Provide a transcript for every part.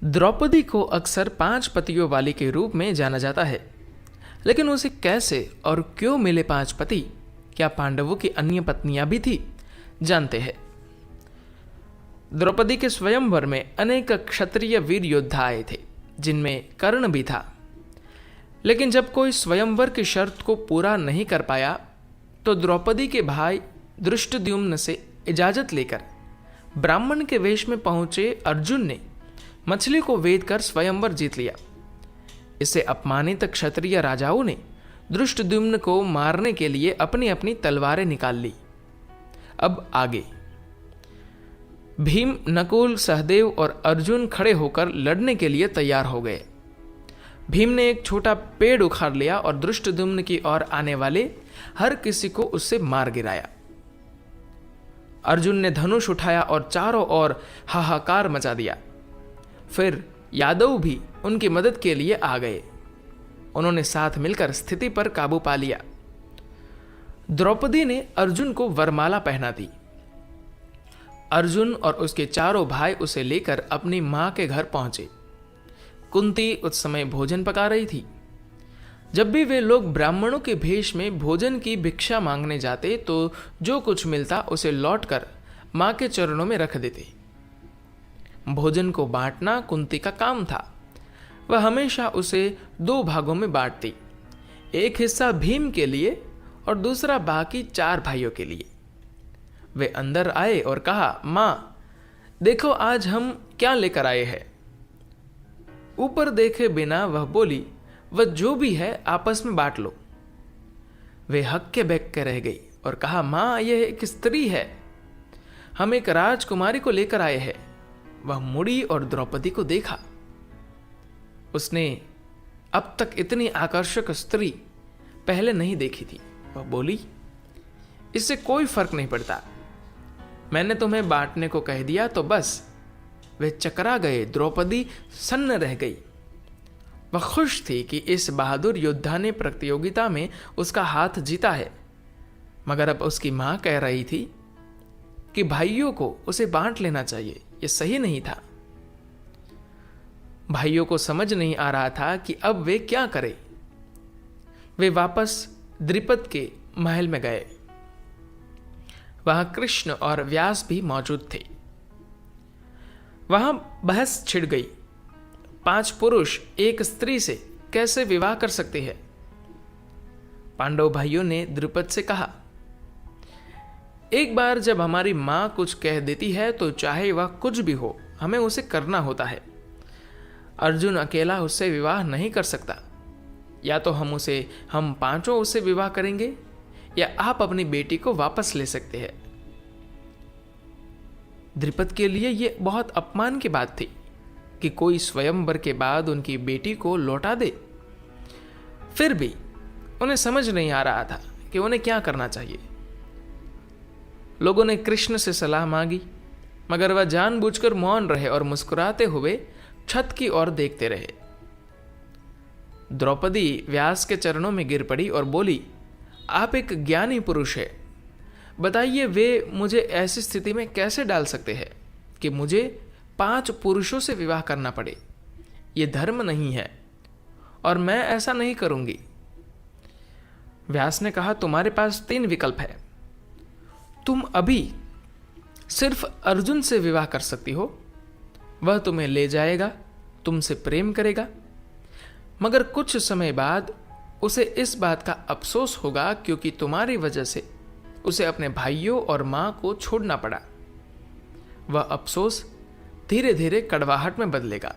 द्रौपदी को अक्सर 5 पतियों वाली के रूप में जाना जाता है, लेकिन उसे कैसे और क्यों मिले 5 पति? क्या पांडवों की अन्य पत्नियां भी थी? जानते हैं। द्रौपदी के स्वयंवर में अनेक क्षत्रिय वीर योद्धा आए थे, जिनमें कर्ण भी था। लेकिन जब कोई स्वयंवर की शर्त को पूरा नहीं कर पाया, तो द्रौपदी के भाई धृष्टद्युम्न से इजाजत लेकर ब्राह्मण के वेश में पहुंचे अर्जुन ने मछली को वेद कर स्वयंवर जीत लिया। इससे अपमानित क्षत्रिय राजाओं ने धृष्टद्युम्न को मारने के लिए अपनी अपनी तलवारें निकाल ली। अब आगे भीम, नकुल, सहदेव और अर्जुन खड़े होकर लड़ने के लिए तैयार हो गए। भीम ने एक छोटा पेड़ उखाड़ लिया और धृष्टद्युम्न की ओर आने वाले हर किसी को उससे मार गिराया। अर्जुन ने धनुष उठाया और चारों ओर हाहाकार मचा दिया। फिर यादव भी उनकी मदद के लिए आ गए। उन्होंने साथ मिलकर स्थिति पर काबू पा लिया। द्रौपदी ने अर्जुन को वरमाला पहना दी। अर्जुन और उसके चारों भाई उसे लेकर अपनी मां के घर पहुंचे। कुंती उस समय भोजन पका रही थी। जब भी वे लोग ब्राह्मणों के भेष में भोजन की भिक्षा मांगने जाते, तो जो कुछ मिलता उसे लौटकर मां के चरणों में रख देते। भोजन को बांटना कुंती का काम था। वह हमेशा उसे 2 भागों में बांटती, एक हिस्सा भीम के लिए और दूसरा बाकी 4 भाइयों के लिए। वे अंदर आए और कहा, मां देखो आज हम क्या लेकर आए हैं। ऊपर देखे बिना वह बोली, वह जो भी है आपस में बांट लो। वे हक्के बक्के रह गई और कहा, मां यह एक स्त्री है, हम एक राजकुमारी को लेकर आए हैं। वह मुड़ी और द्रौपदी को देखा। उसने अब तक इतनी आकर्षक स्त्री पहले नहीं देखी थी। वह बोली, इससे कोई फर्क नहीं पड़ता, मैंने तुम्हें बांटने को कह दिया तो बस। वे चकरा गए। द्रौपदी सन्न रह गई। वह खुश थी कि इस बहादुर योद्धा ने प्रतियोगिता में उसका हाथ जीता है, मगर अब उसकी मां कह रही थी कि भाइयों को उसे बांट लेना चाहिए। यह सही नहीं था। भाइयों को समझ नहीं आ रहा था कि अब वे क्या करें। वे वापस द्रुपद के महल में गए। वहां कृष्ण और व्यास भी मौजूद थे। वहां बहस छिड़ गई। 5 पुरुष एक स्त्री से कैसे विवाह कर सकते हैं? पांडव भाइयों ने द्रुपद से कहा, एक बार जब हमारी मां कुछ कह देती है तो चाहे वह कुछ भी हो, हमें उसे करना होता है। अर्जुन अकेला उससे विवाह नहीं कर सकता। या तो हम 5 उससे विवाह करेंगे, या आप अपनी बेटी को वापस ले सकते हैं। द्रुपद के लिए यह बहुत अपमान की बात थी कि कोई स्वयंवर के बाद उनकी बेटी को लौटा दे। फिर भी उन्हें समझ नहीं आ रहा था कि उन्हें क्या करना चाहिए। लोगों ने कृष्ण से सलाह मांगी, मगर वह जानबूझकर मौन रहे और मुस्कुराते हुए छत की ओर देखते रहे। द्रौपदी व्यास के चरणों में गिर पड़ी और बोली, आप एक ज्ञानी पुरुष है, बताइए वे मुझे ऐसी स्थिति में कैसे डाल सकते हैं कि मुझे 5 पुरुषों से विवाह करना पड़े? यह धर्म नहीं है और मैं ऐसा नहीं करूंगी। व्यास ने कहा, तुम्हारे पास 3 विकल्प है। तुम अभी सिर्फ अर्जुन से विवाह कर सकती हो। वह तुम्हें ले जाएगा, तुमसे प्रेम करेगा, मगर कुछ समय बाद उसे इस बात का अफसोस होगा क्योंकि तुम्हारी वजह से उसे अपने भाइयों और मां को छोड़ना पड़ा। वह अफसोस धीरे धीरे कड़वाहट में बदलेगा,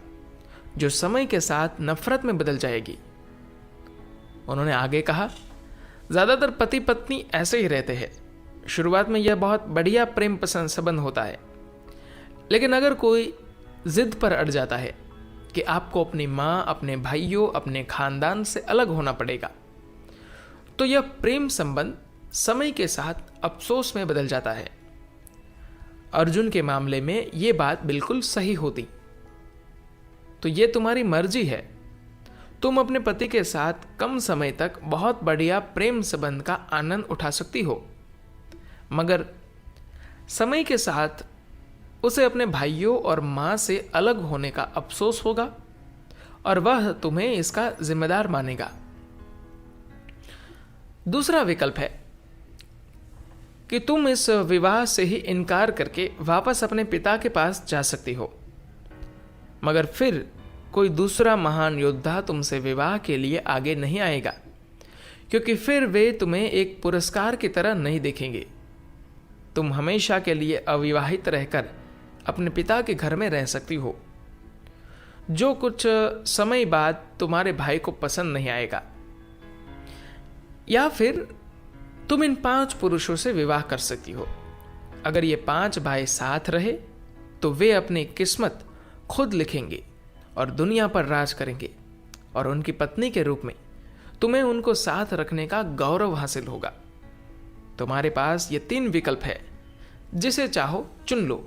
जो समय के साथ नफरत में बदल जाएगी। उन्होंने आगे कहा, ज्यादातर पति पत्नी ऐसे ही रहते हैं। शुरुआत में यह बहुत बढ़िया प्रेम पसंद संबंध होता है, लेकिन अगर कोई जिद पर अड़ जाता है कि आपको अपनी मां, अपने भाइयों, अपने खानदान से अलग होना पड़ेगा, तो यह प्रेम संबंध समय के साथ अफसोस में बदल जाता है। अर्जुन के मामले में यह बात बिल्कुल सही होती। तो यह तुम्हारी मर्जी है। तुम अपने पति के साथ कम समय तक बहुत बढ़िया प्रेम संबंध का आनंद उठा सकती हो, मगर समय के साथ उसे अपने भाइयों और माँ से अलग होने का अफसोस होगा और वह तुम्हें इसका जिम्मेदार मानेगा। दूसरा विकल्प है कि तुम इस विवाह से ही इनकार करके वापस अपने पिता के पास जा सकती हो, मगर फिर कोई दूसरा महान योद्धा तुमसे विवाह के लिए आगे नहीं आएगा, क्योंकि फिर वे तुम्हें एक पुरस्कार की तरह नहीं देखेंगे। तुम हमेशा के लिए अविवाहित रहकर अपने पिता के घर में रह सकती हो, जो कुछ समय बाद तुम्हारे भाई को पसंद नहीं आएगा। या फिर तुम इन 5 पुरुषों से विवाह कर सकती हो। अगर ये 5 भाई साथ रहे तो वे अपनी किस्मत खुद लिखेंगे और दुनिया पर राज करेंगे, और उनकी पत्नी के रूप में तुम्हें उनको साथ रखने का गौरव हासिल होगा। तुम्हारे पास ये 3 विकल्प है, जिसे चाहो चुन लो।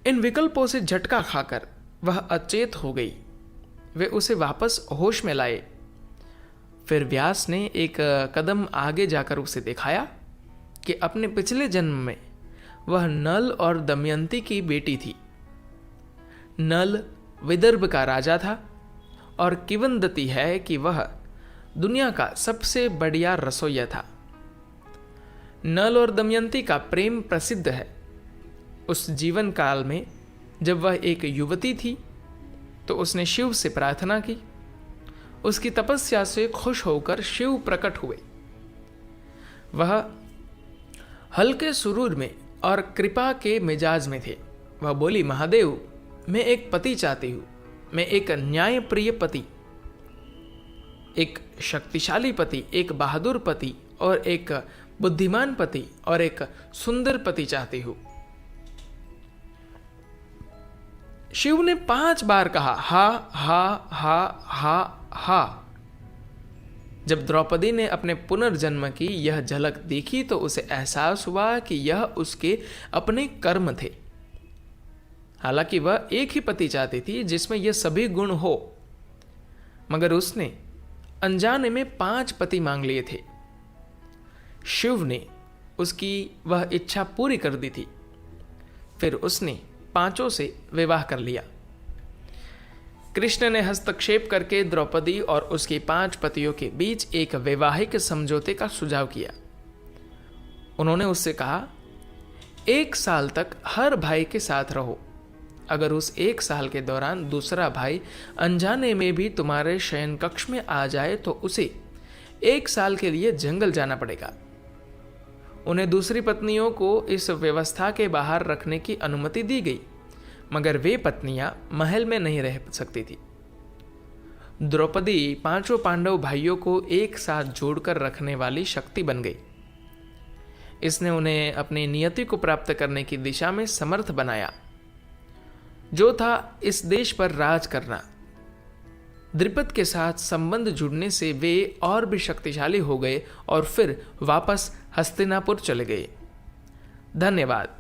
इन विकल्पों से झटका खाकर वह अचेत हो गई। वे उसे वापस होश में लाए। फिर व्यास ने एक कदम आगे जाकर उसे दिखाया कि अपने पिछले जन्म में वह नल और दमयंती की बेटी थी। नल विदर्भ का राजा था और किंवदंती है कि वह दुनिया का सबसे बढ़िया रसोइया था। नल और दमयंती का प्रेम प्रसिद्ध है। उस जीवन काल में जब वह एक युवती थी तो उसने शिव से प्रार्थना की। उसकी तपस्या से खुश होकर शिव प्रकट हुए। वह हल्के सुरूर में और कृपा के मिजाज में थे। वह बोली, महादेव, मैं एक पति चाहती हूं। मैं एक न्यायप्रिय पति, एक शक्तिशाली पति, एक बहादुर पति और एक बुद्धिमान पति और एक सुंदर पति चाहती हूं। शिव ने 5 बार कहा, हा हा हा हा हा। जब द्रौपदी ने अपने पुनर्जन्म की यह झलक देखी तो उसे एहसास हुआ कि यह उसके अपने कर्म थे। हालांकि वह एक ही पति चाहती थी जिसमें यह सभी गुण हो, मगर उसने अनजाने में 5 पति मांग लिए थे। शिव ने उसकी वह इच्छा पूरी कर दी थी। फिर उसने 5 से विवाह कर लिया। कृष्ण ने हस्तक्षेप करके द्रौपदी और उसके 5 पतियों के बीच एक वैवाहिक समझौते का सुझाव किया। उन्होंने उससे कहा, 1 साल तक हर भाई के साथ रहो। अगर उस 1 साल के दौरान दूसरा भाई अनजाने में भी तुम्हारे शयन कक्ष में आ जाए तो उसे 1 साल के लिए जंगल जाना पड़ेगा। उन्हें दूसरी पत्नियों को इस व्यवस्था के बाहर रखने की अनुमति दी गई, मगर वे पत्नियां महल में नहीं रह सकती थी। द्रौपदी 5 पांडव भाइयों को एक साथ जोड़कर रखने वाली शक्ति बन गई। इसने उन्हें अपनी नियति को प्राप्त करने की दिशा में समर्थ बनाया, जो था इस देश पर राज करना। द्रुपद के साथ संबंध जुड़ने से वे और भी शक्तिशाली हो गए और फिर वापस हस्तिनापुर चले गए। धन्यवाद।